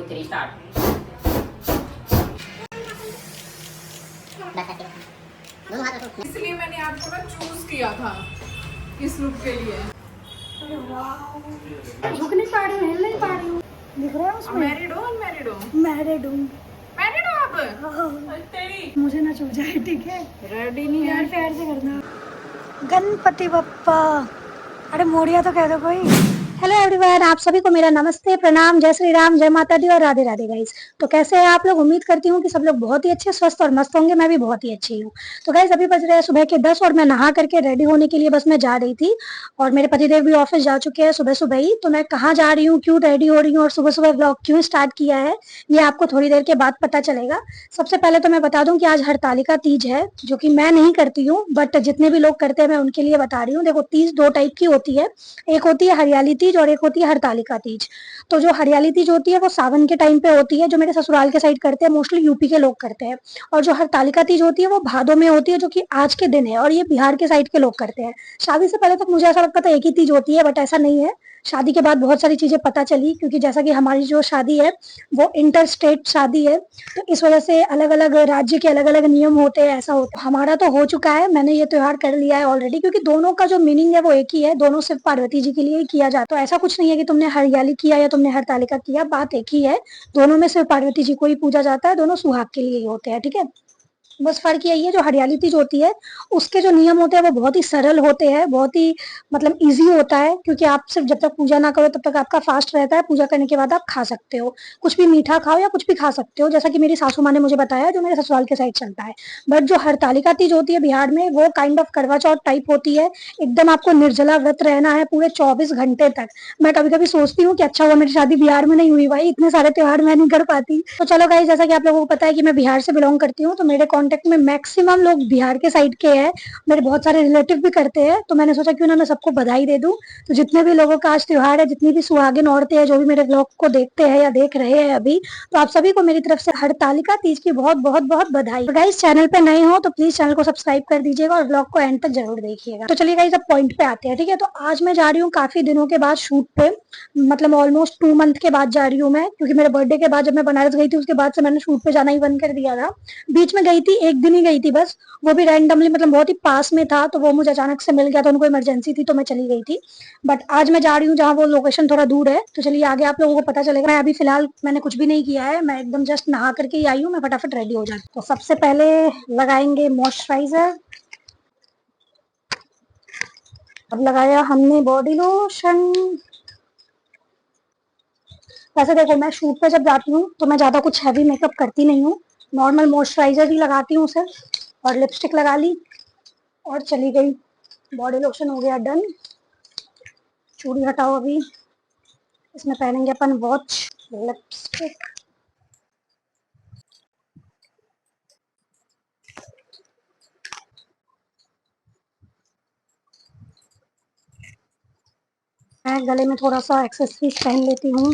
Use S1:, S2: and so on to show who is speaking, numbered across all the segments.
S1: 3 start.
S2: इसलिए मैंने आपको ना चूज किया था इस लुक के लिए।
S3: झुक नहीं पा रही हूँ, हिल नहीं पा रही हूँ। दिख रहा है उसमें?
S2: मैरिड हो अनमैरिड हो?
S3: मैरिड हूँ।
S2: मैरिड हो आप?
S3: हाँ।
S2: तेरी
S3: मुझे ना छू जाए, ठीक है?
S2: रेडी नहीं है।
S3: प्यार प्यार से करना। गणपति बप्पा। अरे मोरिया तो कह दो कोई। हेलो एवरीवन, आप सभी को मेरा नमस्ते, प्रणाम, जय श्री राम, जय माता दी और राधे राधे गाइस। तो कैसे हैं आप लोग? उम्मीद करती हूँ कि सब लोग बहुत ही अच्छे, स्वस्थ और मस्त होंगे। मैं भी बहुत ही अच्छी हूँ। तो गाइस अभी बज रहे हैं सुबह के 10 और मैं नहा करके रेडी होने के लिए बस मैं जा रही थी। और मेरे पतिदेव भी ऑफिस जा चुके हैं सुबह सुबह ही। तो मैं कहाँ जा रही हूँ, क्यों रेडी हो रही हूँ और सुबह सुबह व्लॉग क्यों स्टार्ट किया है, ये आपको थोड़ी देर के बाद पता चलेगा। सबसे पहले तो मैं बता दूं कि आज हरतालिका तीज है, जो कि मैं नहीं करती हूँ, बट जितने भी लोग करते हैं मैं उनके लिए बता रही हूँ। देखो, तीज दो टाइप की होती है, एक होती है हरियाली तीज और एक होती है हरतालिका तीज। तो जो हरियाली तीज होती है वो सावन के टाइम पे होती है, जो मेरे ससुराल के साइड करते हैं, मोस्टली यूपी के लोग करते हैं। और जो हरतालिका तीज होती है वो भादों में होती है, जो कि आज के दिन है, और ये बिहार के साइड के लोग करते हैं। शादी से पहले तक मुझे ऐसा लगता था एक ही तीज होती है, बट ऐसा नहीं है। शादी के बाद बहुत सारी चीजें पता चली, क्योंकि जैसा कि हमारी जो शादी है वो इंटर स्टेट शादी है, तो इस वजह से अलग अलग राज्य के अलग अलग नियम होते हैं, ऐसा होता है। हमारा तो हो चुका है, मैंने ये त्योहार कर लिया है ऑलरेडी, क्योंकि दोनों का जो मीनिंग है वो एक ही है, दोनों सिर्फ पार्वती जी के लिए ही किया जाता है। तो ऐसा कुछ नहीं है कि तुमने हरियाली किया या तुमने हरतालिका किया, बात एक ही है। दोनों में सिर्फ पार्वती जी को ही पूजा जाता है, दोनों सुहाग के लिए ही होते हैं, ठीक है? बस फर्क यही है, जो हरियाली तीज होती है उसके जो नियम होते हैं वो बहुत ही सरल होते हैं, बहुत ही मतलब इजी होता है, क्योंकि आप सिर्फ जब तक पूजा ना करो तब तक आपका फास्ट रहता है। पूजा करने के बाद आप खा सकते हो, कुछ भी मीठा खाओ या कुछ भी खा सकते हो, जैसा कि मेरी सासू माँ ने मुझे बताया, जो मेरे ससुराल के साइड चलता है। बट जो हरतालिका तीज होती है बिहार में, वो काइंड ऑफ करवा चौथ टाइप होती है। एकदम आपको निर्जला व्रत रहना है पूरे 24 घंटे तक। मैं कभी कभी सोचती हूँ कि अच्छा हुआ मेरी शादी बिहार में नहीं हुई, भाई इतने सारे त्योहार मैं नहीं कर पाती। तो चलो गाइस, जैसा कि आप लोगों को पता है कि मैं बिहार से बिलोंग करती हूँ, तो मेरे कांटेक्ट में मैक्सिमम लोग बिहार के साइड के हैं। मेरे बहुत सारे रिलेटिव भी करते हैं, तो मैंने सोचा क्यों ना मैं सबको बधाई दे दूं। तो जितने भी लोगों का आज त्योहार है, जितनी भी सुहागिन औरतें हैं जो भी मेरे व्लॉग को देखते हैं या देख रहे हैं अभी, तो आप सभी को मेरी तरफ से हरतालिका तीज की बहुत बहुत बहुत बधाई। तो गाइस, चैनल पे नए हो तो प्लीज चैनल को सब्सक्राइब कर दीजिएगा और व्लॉग को एंड तक जरूर देखिएगा। तो चलिए गाइस, अब पॉइंट पे आते हैं, ठीक है? तो आज मैं जा रही हूँ काफी दिनों के बाद शूट पे, मतलब ऑलमोस्ट 2 मंथ के बाद जा रही हूँ मैं, क्योंकि मेरे बर्थडे के बाद जब मैं बनारस गई थी उसके बाद से मैंने शूट पे जाना ही बंद कर दिया था। बीच में गई थी, एक दिन ही गई थी बस, वो भी रैंडमली, मतलब बहुत ही पास में था, तो वो मुझे अचानक से मिल गया, तो उनको इमरजेंसी थी तो मैं चली गई थी। बट आज मैं जा रही हूँ जहाँ वो लोकेशन थोड़ा दूर है, तो चलिए आगे आप लोगों को पता चलेगा। मैं अभी फिलहाल मैंने कुछ भी नहीं किया है, मैं एकदम जस्ट नहा करके ही आई हूँ, मैं फटाफट रेडी हो जाती हूँ। तो सबसे पहले लगाएंगे मॉइस्चराइजर। अब लगाया हमने बॉडी लोशन। वैसे देखो, मैं शूट पे जब जाती हूँ तो मैं ज्यादा कुछ हैवी मेकअप करती नहीं हूँ, नॉर्मल मॉइस्चराइजर ही लगाती हूँ सिर्फ, और लिपस्टिक लगा ली और चली गई। बॉडी लोशन हो गया डन। चूड़ी हटाओ अभी, इसमें पहनेंगे अपन वॉच, लिपस्टिक। मैं गले में थोड़ा सा एक्सेसरीज पहन लेती हूँ।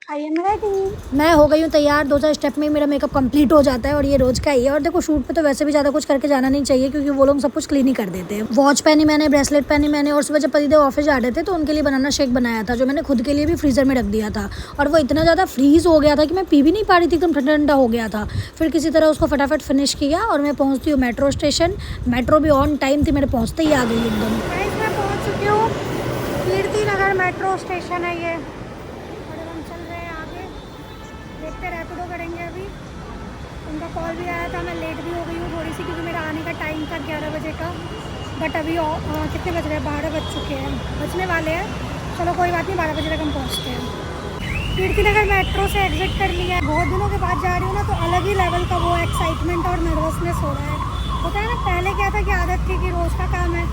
S3: I am ready. मैं हो गई हूँ तैयार, 2-4 स्टेप में ही मेरा मेकअप कंप्लीट हो जाता है, और ये रोज का ही है। और देखो, शूट पे तो वैसे भी ज्यादा कुछ करके जाना नहीं चाहिए, क्योंकि वो लोग सब कुछ क्लीन ही कर देते हैं। वॉच पहनी मैंने, ब्रेसलेट पहनी मैंने, और सुबह जब पतिदेव ऑफिस जा रहे थे तो उनके लिए बनाना शेक बनाया था, जो मैंने खुद के लिए भी फ्रीजर में रख दिया था। और वो इतना ज्यादा फ्रीज हो गया था कि मैं पी भी नहीं पा रही थी, एकदम ठंडा ठंडा हो गया था। फिर किसी तरह उसको फटाफट फिनिश किया और मैं पहुंचती हूँ मेट्रो स्टेशन। मेट्रो भी ऑन टाइम थी, मेरे पहुंचते ही आ गई एकदम। मैं पहुंच चुकी हूँ, कीर्ति नगर मेट्रो स्टेशन है ये। देखते रैपिडो करेंगे अभी। उनका कॉल भी आया था, मैं लेट भी हो गई हूँ थोड़ी सी, क्योंकि मेरा आने का टाइम था 11 बजे का। बट अभी कितने बज रहे हैं? 12 बज चुके हैं, बजने वाले हैं। चलो कोई बात नहीं, 12 बजे तक हम पहुँचते हैं। कीर्ति नगर मेट्रो से एग्जिट कर लिया है। बहुत दिनों के बाद जा रही हूँ ना, तो अलग ही लेवल का वो एक्साइटमेंट और नर्वसनेस हो रहा है। होता है ना, पहले क्या था कि आदत थी कि रोज़ का काम है,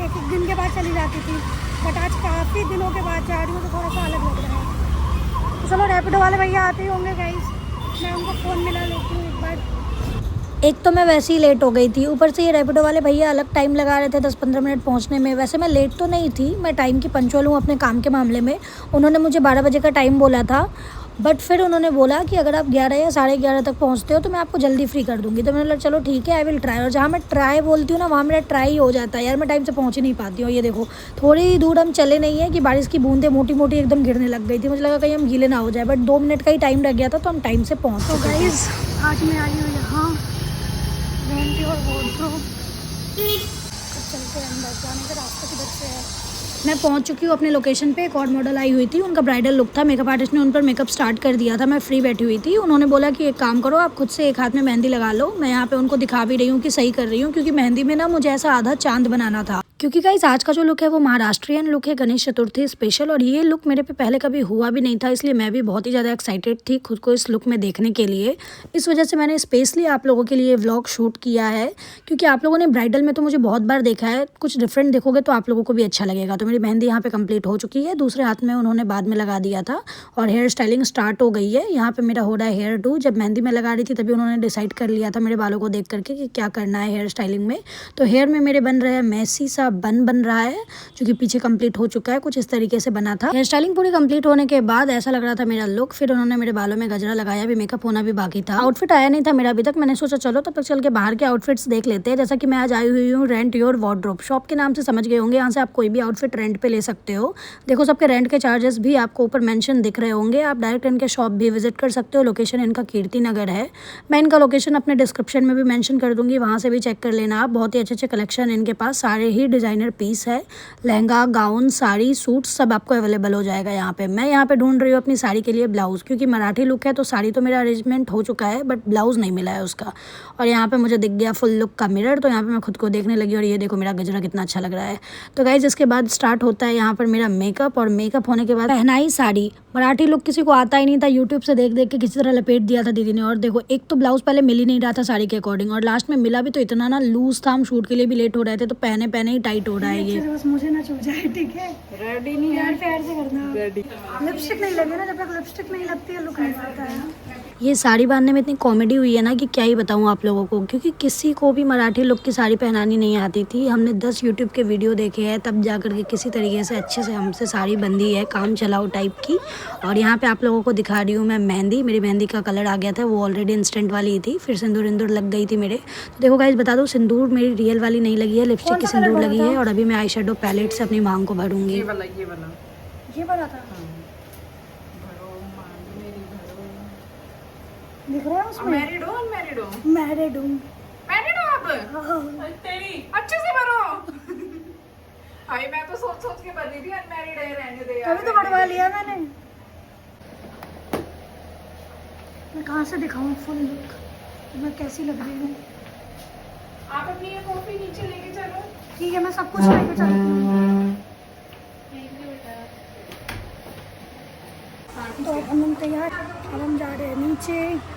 S3: एक एक दिन के बाद चली जाती थी। बट आज काफ़ी दिनों के बाद जा रही हूँ तो थोड़ा सा अलग लग रहा है। चलो रैपिडो वाले भैया आते ही होंगे गाइस, मैं उनको फ़ोन मिला लेती हूँ एक बार। एक तो मैं वैसे ही लेट हो गई थी, ऊपर से ये रैपिडो वाले भैया अलग टाइम लगा रहे थे 10-15 मिनट पहुँचने में। वैसे मैं लेट तो नहीं थी, मैं टाइम की पंचुअल हूँ अपने काम के मामले में। उन्होंने मुझे 12 बजे का टाइम बोला था, बट फिर उन्होंने बोला कि अगर आप 11 या 11:30 तक पहुँचते हो तो मैं आपको जल्दी फ्री कर दूँगी। तो मैंने बोला चलो ठीक है, आई विल ट्राई। और जहाँ मैं ट्राई बोलती हूँ ना, वहाँ मेरा ट्राई हो जाता है यार, मैं टाइम से पहुँच ही नहीं पाती हूँ। ये देखो थोड़ी दूर हम चले नहीं है कि बारिश की बूंदें मोटी मोटी एकदम गिरने लग गई थी, मुझे लगा कहीं हम गीले ना हो जाए, बट 2 मिनट का ही टाइम लग गया था तो हम टाइम से पहुँच। तो गाइस आज मैं आई हूँ यहाँ वेंटी और वार्डरोब, चलते हैं अंदर, जाने का रास्ता किधर से है। मैं पहुंच चुकी हूँ अपने लोकेशन पे। एक और मॉडल आई हुई थी, उनका ब्राइडल लुक था, मेकअप आर्टिस्ट ने उन पर मेकअप स्टार्ट कर दिया था, मैं फ्री बैठी हुई थी। उन्होंने बोला कि एक काम करो, आप खुद से एक हाथ में मेहंदी लगा लो। मैं यहाँ पे उनको दिखा भी रही हूँ कि सही कर रही हूँ, क्योंकि मेहंदी में ना मुझे ऐसा आधा चांद बनाना था। क्योंकि गाइस आज का जो लुक है वो महाराष्ट्रियन लुक है, गणेश चतुर्थी स्पेशल, और ये लुक मेरे पे पहले कभी हुआ भी नहीं था, इसलिए मैं भी बहुत ही ज़्यादा एक्साइटेड थी खुद को इस लुक में देखने के लिए। इस वजह से मैंने स्पेशली आप लोगों के लिए व्लॉग शूट किया है, क्योंकि आप लोगों ने ब्राइडल में तो मुझे बहुत बार देखा है, कुछ डिफरेंट देखोगे तो आप लोगों को भी अच्छा लगेगा। तो मेरी मेहंदी यहाँ पे कंप्लीट हो चुकी है, दूसरे हाथ में उन्होंने बाद में लगा दिया था, और हेयर स्टाइलिंग स्टार्ट हो गई है। यहाँ पे मेरा हो रहा है हेयर डू। जब मेहंदी में लगा रही थी तभी उन्होंने डिसाइड कर लिया था मेरे बालों को देख करके कि क्या करना है हेयर स्टाइलिंग में। तो हेयर में मेरे बन रहे हैं मैसी सा बन रहा है, जो कि पीछे कंप्लीट हो चुका है, कुछ इस तरीके से बना था। हेयर स्टाइलिंग पूरी कंप्लीट होने के बाद ऐसा लग रहा था मेरा लुक। फिर उन्होंने मेरे बालों में गजरा लगाया, भी मेकअप होना भी बाकी था। आउटफिट आया नहीं था मेरा अभी तक, मैंने सोचा चलो तब तक चल के बाहर के आउटफिट्स देख लेते हैं। जैसा कि मैं आज आई हुई हूँ रेंट योर वार्डरोब शॉप के नाम से, समझ गए होंगे, यहाँ से आप कोई भी आउटफिट रेंट पे ले सकते हो। देखो सबके रेंट के चार्जेस भी आपको ऊपर मेंशन दिख रहे होंगे। आप डायरेक्ट इनके शॉप भी विजिट कर सकते हो। लोकेशन इनका कीर्ति नगर है। मैं इनका लोकेशन अपने डिस्क्रिप्शन में भी मेंशन कर दूंगी, वहाँ से भी चेक कर लेना आप। बहुत ही अच्छे अच्छे कलेक्शन इनके पास, सारे ही डिजाइनर पीस है, लहंगा गाउन साड़ी सूट सब आपको अवेलेबल हो जाएगा यहाँ पे। मैं यहाँ पे ढूंढ रही हूँ अपनी साड़ी के लिए ब्लाउज, क्योंकि मराठी लुक है तो साड़ी तो मेरा अरेंजमेंट हो चुका है, बट ब्लाउज नहीं मिला है उसका। और यहाँ पे मुझे दिख गया फुल लुक का मिरर, तो यहाँ पे मैं खुद को देखने लगी, और ये देखो मेरा गजरा कितना अच्छा लग रहा है। तो गाइज इसके बाद स्टार्ट होता है यहाँ पर मेरा मेकअप, और मेकअप होने के बाद पहनाई साड़ी। मराठी लुक किसी को आता ही नहीं था, यूट्यूब से देख देख के किसी तरह लपेट दिया था दीदी ने। और देखो एक तो ब्लाउज पहले मिल ही नहीं रहा था साड़ी के अकॉर्डिंग, और लास्ट में मिला भी तो इतना ना लूज था, हम शूट के लिए भी लेट हो रहे थे, तो पहने पहने ही टाइट हो रहा है ये। बस मुझे ना छू जाए, ठीक है? रेडी नहीं है, प्यार से करना। रेडी लिपस्टिक नहीं लगे ना, जब तक लिपस्टिक नहीं लगती है लुक नहीं आता है। ये साड़ी बांधने में इतनी कॉमेडी हुई है ना कि क्या ही बताऊँ आप लोगों को, क्योंकि किसी को भी मराठी लुक की साड़ी पहनानी नहीं आती थी। हमने 10 यूट्यूब के वीडियो देखे हैं, तब जा कर के किसी तरीके से अच्छे से हमसे साड़ी बंधी है, काम चलाओ टाइप की। और यहाँ पे आप लोगों को दिखा रही हूँ मैं मेहंदी। मेरी मेहंदी का कलर आ गया था, वो ऑलरेडी इंस्टेंट वाली थी, फिर सिंदूर इंदूर लग गई थी मेरे। तो देखो गाइस बता दो, सिंदूर मेरी रियल वाली नहीं लगी है, लिपस्टिक की सिंदूर लगी है। और अभी मैं आई शेडो पैलेट से अपनी मांग को भरूंगी। ये वाला था, दिख रहा है उसमें? मैरिड हो मैरिड हो? मैरिड हूँ। मैरिड हो आप? तेरी अच्छे से भरो। भाई मैं तो सोच सोच के बनी थी अनमैरिड है, रहने दे यार। अभी तो बढ़वा लिया मैंने। मैं कहाँ से दिखाऊं फुल लुक, मैं कैसी लग रही हूँ? आप अपनी ये कॉफी नीचे लेके चलो। ठीक है, मैं सब कुछ लेके चलती हूँ। तो अब हम तैयार, अब हम जा रहे हैं नीचे।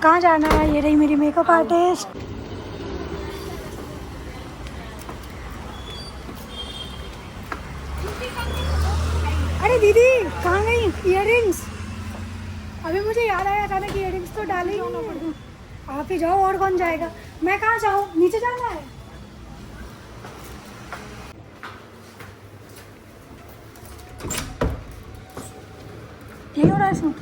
S3: कहाँ जाना है? ये रही मेरी मेकअप आर्टिस्ट। अरे दीदी कहाँ गई? इयररिंग्स। अभी मुझे याद आया था ना कि इयररिंग्स तो डाले ही नहीं। आप ही जाओ, और कौन जाएगा? मैं कहाँ जाऊँ? नीचे जाना है। यही हो रहा है शूट।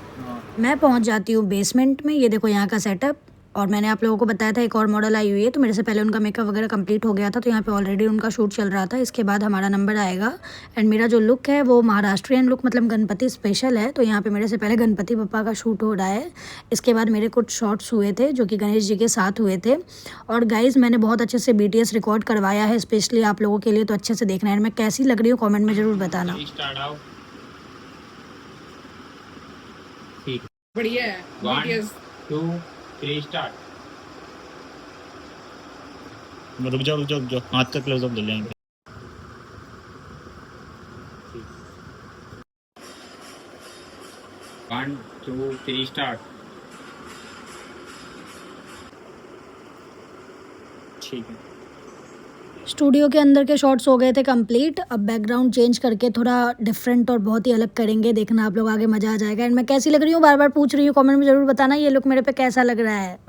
S3: मैं पहुंच जाती हूँ बेसमेंट में। ये देखो यहाँ का सेटअप, और मैंने आप लोगों को बताया था एक और मॉडल आई हुई है, तो मेरे से पहले उनका मेकअप वगैरह कंप्लीट हो गया था, तो यहाँ पे ऑलरेडी उनका शूट चल रहा था। इसके बाद हमारा नंबर आएगा, एंड मेरा जो लुक है वो महाराष्ट्रियन लुक, मतलब गणपति स्पेशल है। तो यहाँ पे मेरे से पहले गणपति बप्पा का शूट हो रहा है। इसके बाद मेरे कुछ शॉट्स हुए थे जो कि गणेश जी के साथ हुए थे। और गाइज मैंने बहुत अच्छे से BTS रिकॉर्ड करवाया है स्पेशली आप लोगों के लिए, तो अच्छे से देखना है। मैं कैसी लग रही हूँ कॉमेंट में जरूर बताना।
S2: बढ़िया है।
S1: 1 2 3 स्टार्ट। रुक जाओ, हाथ का क्लोजअप ले लेंगे। One two three start. ठीक है।
S3: स्टूडियो के अंदर के शॉट्स हो गए थे कंप्लीट। अब बैकग्राउंड चेंज करके थोड़ा डिफरेंट और बहुत ही अलग करेंगे, देखना आप लोग, आगे मजा आ जाएगा। एंड मैं कैसी लग रही हूँ बार बार पूछ रही हूँ, कमेंट में जरूर बताना ये लुक मेरे पे कैसा लग रहा है।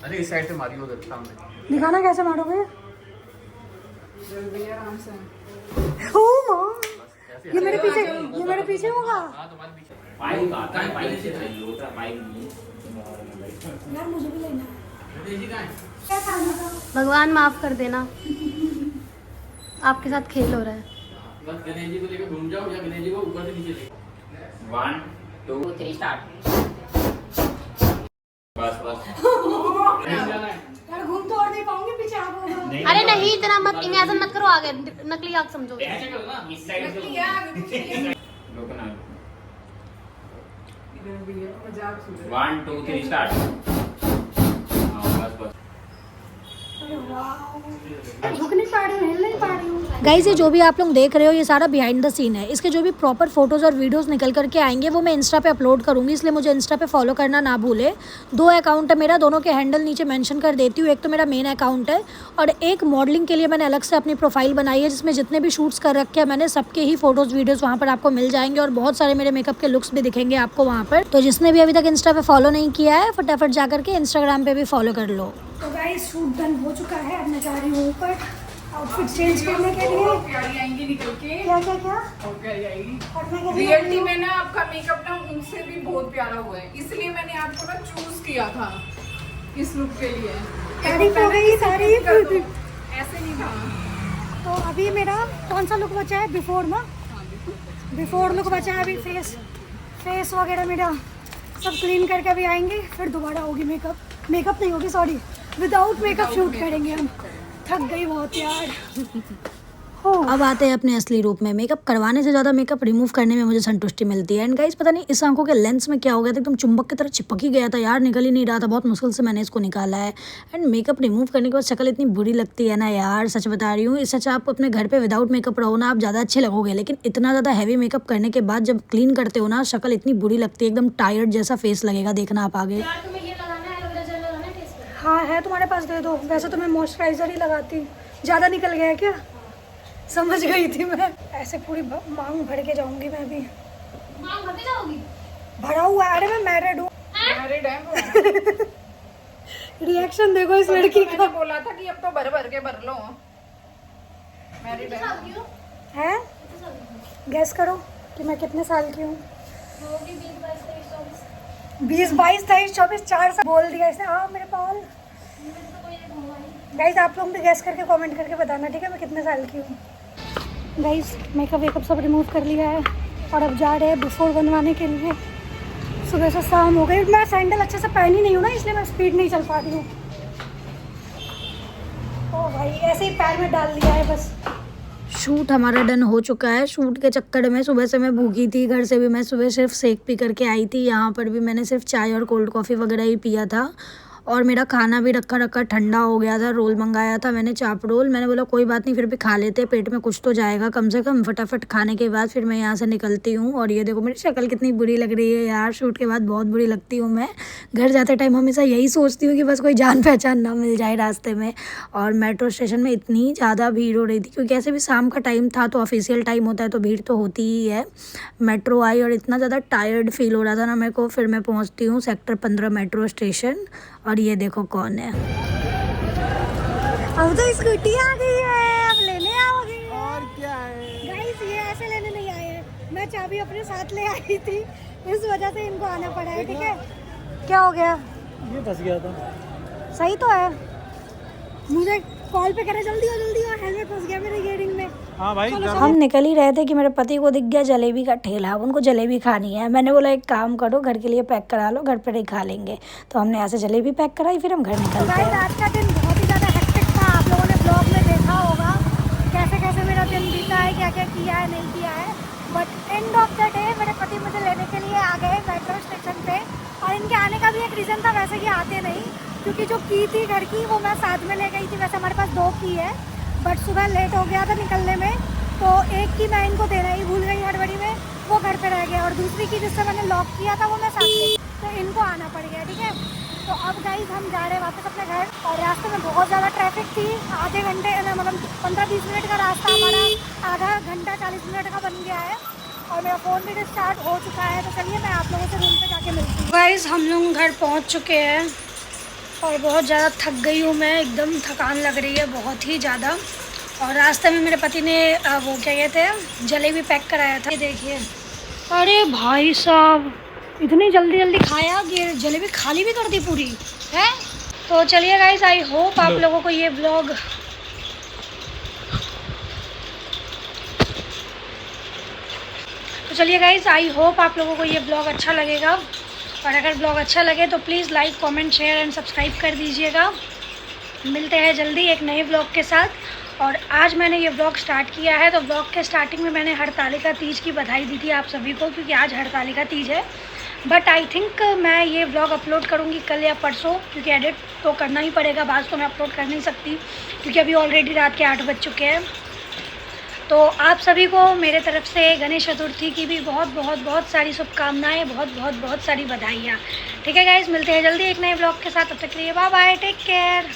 S4: अरे इस साइड से मारियो उधर सामने।
S3: दिखाना कैसे मारोगे?
S2: जल्दी आराम से।
S3: ओ मां,
S4: ऐसे
S3: ये मेरे पीछे होगा।
S4: हाँ तुम्हारे पीछे
S1: पाइप आता है, पाइप से चाहिए होता है, पाइप नहीं है।
S3: यार मुझे भी लेना है।
S4: गणेश जी कहाँ है?
S3: क्या खाना था?
S5: भगवान माफ कर देना, आपके साथ खेल हो रहा है।
S4: बस गणेश जी को लेकर घूम जाओ या गणेश जी को ऊपर से नीचे ले
S1: 1 2 3 स्टार्ट। बस बस।
S3: यार घूम तो और नहीं पाऊंगी, पीछे आप होगा।
S5: अरे नहीं इतना मत, इमेजिन मत करो, आगे नकली आग समझो।
S1: ऐसे करो ना, इस साइड से
S2: नकली आग कुछ नहीं है।
S1: रोको ना।
S2: इधर भी है, मजाक सुन रहे
S1: 1 2 3 स्टार्ट। हाँ बस बस।
S3: झुक नहीं पा रही हूँ, हिल नहीं पा रही हूँ। गाइस ये जो भी आप लोग देख रहे हो ये सारा बिहाइंड द सीन है। इसके जो भी प्रॉपर फोटोज और वीडियोस निकल करके आएंगे वो मैं इंस्टा पे अपलोड करूंगी, इसलिए मुझे इंस्टा पे फॉलो करना ना भूले। 2 अकाउंट है मेरा, दोनों के हैंडल नीचे मेंशन कर देती हूँ। एक तो मेरा मेन अकाउंट है और एक मॉडलिंग के लिए मैंने अलग से अपनी प्रोफाइल बनाई है, जिसमें जितने भी शूट्स कर रखे हैं मैंने सबके ही फोटोज वीडियोज वहाँ पर आपको मिल जाएंगे और बहुत सारे मेरे मेकअप के लुक्स भी दिखेंगे आपको वहाँ पर। तो जिसने भी अभी तक इंस्टा पे फॉलो नहीं किया है फटाफट जा करके इंस्टाग्राम पे भी फॉलो कर लो। तो गाइस शूट डन हो चुका है, अब मैं जा रही हूँ ऊपर आउटफिट चेंज करने के लिए।
S2: बहुत प्यारी आएंगी निकल के।
S3: क्या क्या क्या
S2: बहुत प्यारी आएगी।
S3: और मैं कह रही
S2: रियलिटी
S3: हूँ-
S2: में ना आपका मेकअप ना उनसे भी बहुत प्यारा हुआ है, इसलिए मैंने आपको ना चूज किया था इस लुक के लिए।
S3: तारीफ हो गई, तारीफ।
S2: ऐसे नहीं था।
S3: तो अभी मेरा कौन सा लुक बचा है? बिफोर ना, बिफोर लुक बचा है। अभी फेस वगैरह मेरा सब क्लीन करके अभी आएंगे, फिर दोबारा होगी मेकअप नहीं होगी, सॉरी विदाउट मेकअप शूट करेंगे हम। थक गई बहुत यार। अब आते हैं अपने असली रूप में। मेकअप करवाने से ज़्यादा मेकअप रिमूव करने में मुझे संतुष्टि मिलती है। एंड गाइस पता नहीं इस आंखों के लेंस में क्या हो गया था, एकदम चुंबक की तरह चिपक ही गया था यार, निकल ही नहीं रहा था। बहुत मुश्किल से मैंने इसको निकाला है। एंड मेकअप रिमूव करने के बाद शक्ल इतनी बुरी लगती है ना यार, सच बता रही हूँ। इस सच आप अपने घर पर विदाउट मेकअप रहो ना, आप ज़्यादा अच्छे लगोगे, लेकिन इतना ज़्यादा हैवी मेकअप करने के बाद जब क्लीन करते हो ना, शक्ल इतनी बुरी लगती है, एकदम टायर्ड जैसा फेस लगेगा, देखना आप आगे। हाँ है तुम्हारे पास, दे दो। वैसे तो मैं मॉइस्चराइजर ही लगाती, ज़्यादा निकल गया है क्या? समझ गई थी मैं। ऐसे पूरी मांग भर के जाऊंगी मैं भी।
S5: मांग भर के जाओगी?
S3: भरा हुआ है। अरे मैं मैरिड हूँ।
S2: मैरिड है वो।
S3: रिएक्शन देखो इस लड़की का।
S2: मैंने बोला था कि अब तो भर भर के भर लो। मैरिड है।
S3: है? गैस करो कि मैं कितने साल की हूँ। 20 22 23 24 4 साल बोल दिया इसने। हाँ मेरे पाल। गाइस आप लोग भी गैस करके कमेंट करके बताना, ठीक है, मैं कितने साल की हूँ। गाइस मेकअप वेकअप सब रिमूव कर लिया है और अब जा रहे हैं बिफोर बनवाने के लिए। सुबह से शाम हो गई। मैं सैंडल अच्छे से पहनी नहीं हूँ ना, इसलिए मैं स्पीड नहीं चल पा रही हूँ। ओ भाई ऐसे ही पैर में डाल लिया है बस। शूट हमारा डन हो चुका है। शूट के चक्कर में सुबह से मैं भूखी थी, घर से भी मैं सुबह सिर्फ शेक पी करके आई थी। यहाँ पर भी मैंने सिर्फ चाय और कोल्ड कॉफ़ी वगैरह ही पिया था और मेरा खाना भी रखा ठंडा हो गया था। रोल मंगाया था मैंने, चाप रोल। मैंने बोला कोई बात नहीं, फिर भी खा लेते, पेट में कुछ तो जाएगा कम से कम। फटाफट खाने के बाद फिर मैं यहाँ से निकलती हूँ। और ये देखो मेरी शक्ल कितनी बुरी लग रही है यार, शूट के बाद बहुत बुरी लगती हूँ मैं। घर जाते टाइम हमेशा यही सोचती हूँ कि बस कोई जान पहचान ना मिल जाए रास्ते में। और मेट्रो स्टेशन में इतनी ज़्यादा भीड़ हो रही थी, क्योंकि ऐसे भी शाम का टाइम था तो ऑफिशियल टाइम होता है तो भीड़ तो होती ही है। मेट्रो आई और इतना ज़्यादा टायर्ड फील हो रहा था ना मेरे को। फिर मैं पहुँचती हूँ सेक्टर 15 मेट्रो स्टेशन और ये देखो कौन है। अब तो स्कूटी आ गई है, अब लेने आओगे। और क्या है गाइस, ये ऐसे लेने नहीं आए हैं, मैं चाबी अपने साथ ले आई थी, इस वजह से इनको आना पड़ा है। ठीक है, क्या हो गया?
S1: ये फंस गया था।
S3: सही तो है। मुझे कॉल पे करे जल्दी हो, हेलमेट फंस गया मेरे इयरिंग में।
S1: हाँ भाई
S3: हम निकल ही रहे थे कि मेरे पति को दिख गया जलेबी का ठेला, उनको जलेबी खानी है। मैंने बोला एक काम करो, घर के लिए पैक करा लो, घर पर ही खा लेंगे। तो हमने यहाँ से जलेबी पैक कराई, फिर हम घर निकल गए। आज का दिन बहुत ही ज़्यादा हेक्टिक था। आप लोगों ने ब्लॉग में देखा होगा कैसे कैसे मेरा दिन बीता है, क्या क्या किया है नहीं किया है। But end of the day मेरे पति मुझे लेने के लिए आ गए मेट्रो स्टेशन पे। और इनके आने का भी एक रीज़न था, वैसे कि आते नहीं, क्योंकि जो की थी घर की वो मैं साथ में ले गई थी। वैसे हमारे पास 2 की है, बट सुबह लेट हो गया था निकलने में, तो एक की मैं इनको देना ही भूल गई हड़बड़ी में, वो घर पे रह गया। और दूसरी की जिससे मैंने लॉक किया था वो मैं साथ ले, तो इनको आना पड़ गया। ठीक है, तो अब गाइस हम जा रहे हैं वापस अपने घर। और रास्ते में बहुत ज़्यादा ट्रैफिक थी, आधे घंटे मतलब 15-20 मिनट का रास्ता हमारा आधा घंटा 40 मिनट का बन गया है। और मेरा फ़ोन भी डिस्चार्ज हो चुका है। तो चलिए मैं आप लोगों से रूम पे जाके मिलती हूँ। गाइस हम लोग घर पहुँच चुके हैं और बहुत ज़्यादा थक गई हूँ मैं, एकदम थकान लग रही है बहुत ही ज़्यादा। और रास्ते में मेरे पति ने वो क्या कहते हैं जलेबी पैक कराया था। ये देखिए, अरे भाई साहब इतनी जल्दी जल्दी खाया कि जलेबी खाली भी कर दी पूरी है। तो चलिए गाइस, आई होप आप लोगों को ये ब्लॉग आई होप आप लोगों को ये ब्लॉग अच्छा लगेगा। और अगर ब्लॉग अच्छा लगे तो please like comment share and subscribe कर दीजिएगा। मिलते हैं जल्दी एक नए ब्लॉग के साथ। और आज मैंने ये ब्लॉग स्टार्ट किया है, तो ब्लॉग के स्टार्टिंग में मैंने हरतालिका तीज की बधाई दी थी आप सभी को, क्योंकि आज हरतालिका तीज है। बट आई थिंक मैं ये ब्लॉग अपलोड करूँगी कल या परसों, क्योंकि एडिट तो करना ही पड़ेगा, बाद तो मैं अपलोड कर नहीं सकती क्योंकि अभी ऑलरेडी रात के 8 बज चुके हैं। तो आप सभी को मेरे तरफ से गणेश चतुर्थी की भी बहुत बहुत बहुत सारी शुभकामनाएं, बहुत बहुत बहुत सारी बधाइयाँ। ठीक है गाइज, मिलते हैं जल्दी एक नए ब्लॉग के साथ। तब तक के लिए बाय बाय, टेक केयर।